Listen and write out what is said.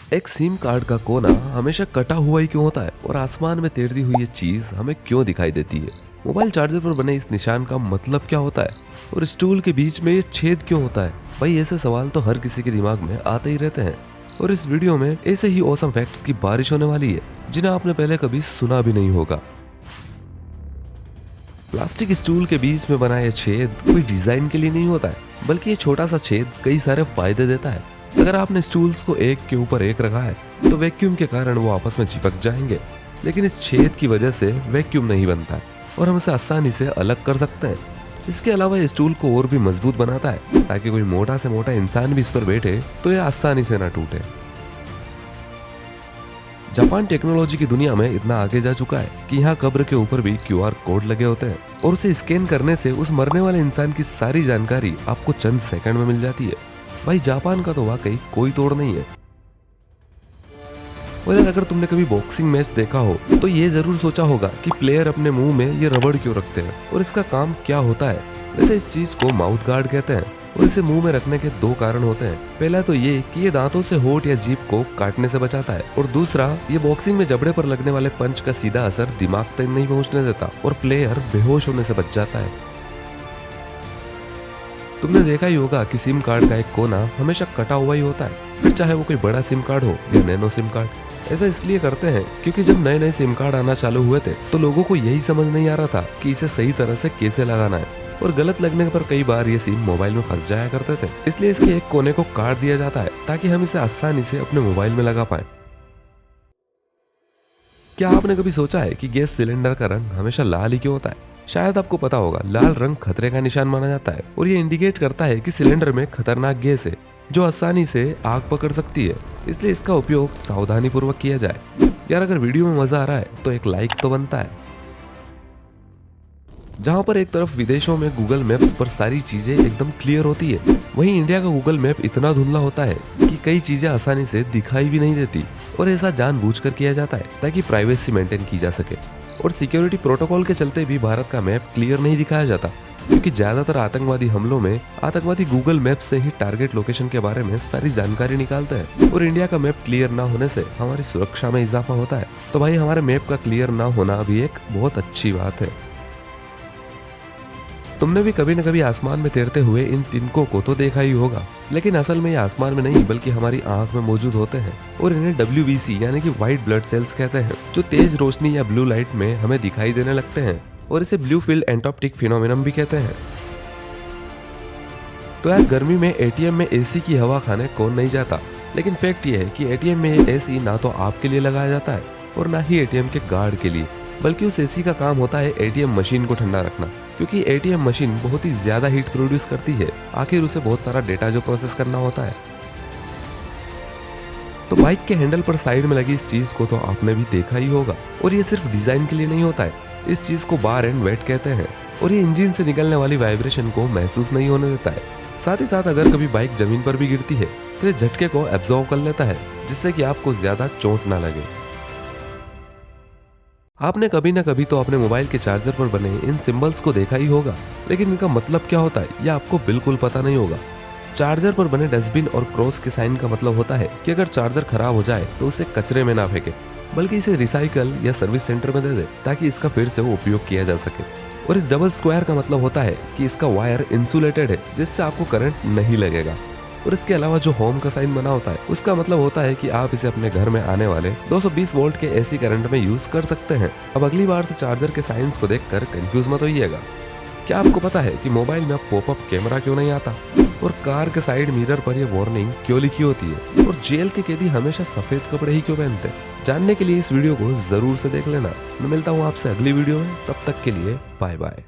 एक SIM card का कोना हमेशा कटा हुआ ही क्यों होता है और आसमान में तैरती हुई ये चीज हमें क्यों दिखाई देती है? मोबाइल चार्जर पर बने इस निशान का मतलब क्या होता है और स्टूल के बीच में ये छेद क्यों होता है? भाई ऐसे सवाल तो हर किसी के दिमाग में आते ही रहते हैं और इस वीडियो में ऐसे ही ऑसम फैक्ट्स की बारिश होने वाली है जिन्हें आपने पहले कभी सुना भी नहीं होगा। प्लास्टिक स्टूल के बीच में बना यह छेद कोई डिजाइन के लिए नहीं होता है, बल्कि ये छोटा सा छेद कई सारे फायदे देता है। अगर आपने स्टूल्स को एक के ऊपर एक रखा है तो वैक्यूम के कारण वो आपस में चिपक जाएंगे, लेकिन इस छेद की वजह से वैक्यूम नहीं बनता है और हम इसे आसानी से अलग कर सकते हैं। इसके अलावा ये स्टूल को और भी मजबूत बनाता है ताकि कोई मोटा से मोटा इंसान भी इस पर बैठे तो यह आसानी से ना टूटे। जापान टेक्नोलॉजी की दुनिया में इतना आगे जा चुका है कि यहाँ कब्र के ऊपर भी QR कोड लगे होते हैं और उसे स्कैन करने से उस मरने वाले इंसान की सारी जानकारी आपको चंद सेकंड में मिल जाती है। भाई जापान का तो वाकई कोई तोड़ नहीं है। और यार अगर तुमने कभी बॉक्सिंग मैच देखा हो तो ये जरूर सोचा होगा कि प्लेयर अपने मुंह में ये रबड़ क्यों रखते हैं और इसका काम क्या होता है। वैसे इस चीज को माउथ गार्ड कहते हैं और इसे मुंह में रखने के दो कारण होते हैं। पहला तो ये कि ये दांतों से होठ या जीभ को काटने से बचाता है और दूसरा ये बॉक्सिंग में जबड़े पर लगने वाले पंच का सीधा असर दिमाग तक नहीं पहुंचने देता और प्लेयर बेहोश होने से बच जाता है। तुमने देखा ही होगा कि सिम कार्ड का एक कोना हमेशा कटा हुआ ही होता है, फिर चाहे वो कोई बड़ा सिम कार्ड हो या नैनो सिम कार्ड। ऐसा इसलिए करते हैं क्योंकि जब नए नए सिम कार्ड आना चालू हुए थे तो लोगों को यही समझ नहीं आ रहा था कि इसे सही तरह से कैसे लगाना है और गलत लगने पर कई बार ये सिम मोबाइल में फंस जाया करते थे। इसलिए इसके एक कोने को काट दिया जाता है ताकि हम इसे आसानी से अपने मोबाइल में लगा पाए। क्या आपने कभी सोचा है कि गैस सिलेंडर का रंग हमेशा लाल ही क्यों होता है? शायद आपको पता होगा, लाल रंग खतरे का निशान माना जाता है और ये इंडिकेट करता है कि सिलेंडर में खतरनाक गैस है जो आसानी से आग पकड़ सकती है। इसलिए इसका उपयोग सावधानी पूर्वक किया जाए। यार अगर वीडियो में मजा आ रहा है तो एक लाइक तो बनता है। जहाँ पर एक तरफ विदेशों में गूगल मैप्स पर सारी चीजें एकदम क्लियर होती है, वहीं इंडिया का गूगल मैप इतना धुंधला होता है कि कई चीजें आसानी से दिखाई भी नहीं देती और ऐसा जानबूझकर किया जाता है ताकि प्राइवेसी मेंटेन की जा सके। और सिक्योरिटी प्रोटोकॉल के चलते भी भारत का मैप क्लियर नहीं दिखाया जाता क्योंकि ज्यादातर आतंकवादी हमलों में आतंकवादी गूगल मैप से ही टारगेट लोकेशन के बारे में सारी जानकारी निकालते हैं और इंडिया का मैप क्लियर ना होने से हमारी सुरक्षा में इजाफा होता है। तो भाई हमारे मैप का क्लियर ना होना भी एक बहुत अच्छी बात है। तुमने भी कभी न कभी आसमान में तैरते हुए इन तिनकों को तो देखा ही होगा, लेकिन असल में ये आसमान में नहीं बल्कि हमारी आंख में मौजूद होते हैं और इन्हें WBC यानी कि व्हाइट ब्लड सेल्स कहते हैं, जो तेज रोशनी या ब्लू लाइट में हमें दिखाई देने लगते हैं और इसे ब्लू फील्ड एंटोप्टिक फिनोमिनम भी कहते हैं। तो यार गर्मी में ATM में AC की हवा खाने कौन नहीं जाता, लेकिन फैक्ट ये है कि ATM में AC ना तो आपके लिए लगाया जाता है और ना ही ATM के गार्ड के लिए, बल्कि उस AC का काम होता है ATM मशीन को ठंडा रखना, क्योंकि ATM मशीन बहुत ही ज्यादा हीट प्रोड्यूस करती है। आखिर उसे बहुत सारा डेटा जो प्रोसेस करना होता है। तो बाइक के हैंडल पर साइड में लगी इस चीज को तो आपने भी देखा ही होगा और ये सिर्फ डिजाइन के लिए नहीं होता है। इस चीज को बार एंड वेट कहते हैं और ये इंजन से निकलने वाली वाइब्रेशन को महसूस नहीं होने देता है। साथ ही साथ अगर कभी बाइक जमीन पर भी गिरती है तो ये झटके को एब्जॉर्व कर लेता है जिससे कि आपको ज्यादा चोट ना लगे। आपने कभी ना कभी तो अपने मोबाइल के चार्जर पर बने इन सिंबल्स को देखा ही होगा, लेकिन इनका मतलब क्या होता है यह आपको बिल्कुल पता नहीं होगा। चार्जर पर बने डस्टबिन और क्रॉस के साइन का मतलब होता है कि अगर चार्जर खराब हो जाए तो उसे कचरे में ना फेंके, बल्कि इसे रिसाइकल या सर्विस सेंटर में दे दे ताकि इसका फिर से उपयोग किया जा सके। और इस डबल स्क्वायर का मतलब होता है कि इसका वायर इंसुलेटेड है जिससे आपको करंट नहीं लगेगा। और इसके अलावा जो होम का साइन बना होता है उसका मतलब होता है कि आप इसे अपने घर में आने वाले 220 वोल्ट के AC करंट में यूज कर सकते हैं। अब अगली बार से चार्जर के साइंस को देखकर कंफ्यूज मत होइएगा। क्या आपको पता है कि मोबाइल में अब पॉपअप कैमरा क्यों नहीं आता और कार के साइड मिरर पर यह वार्निंग क्यों लिखी होती है और जेल के कैदी हमेशा सफेद कपड़े ही क्यों पहनते हैं? जानने के लिए इस वीडियो को जरूर से देख लेना। मैं मिलता हूँ आपसे अगली वीडियो में, तब तक के लिए बाय बाय।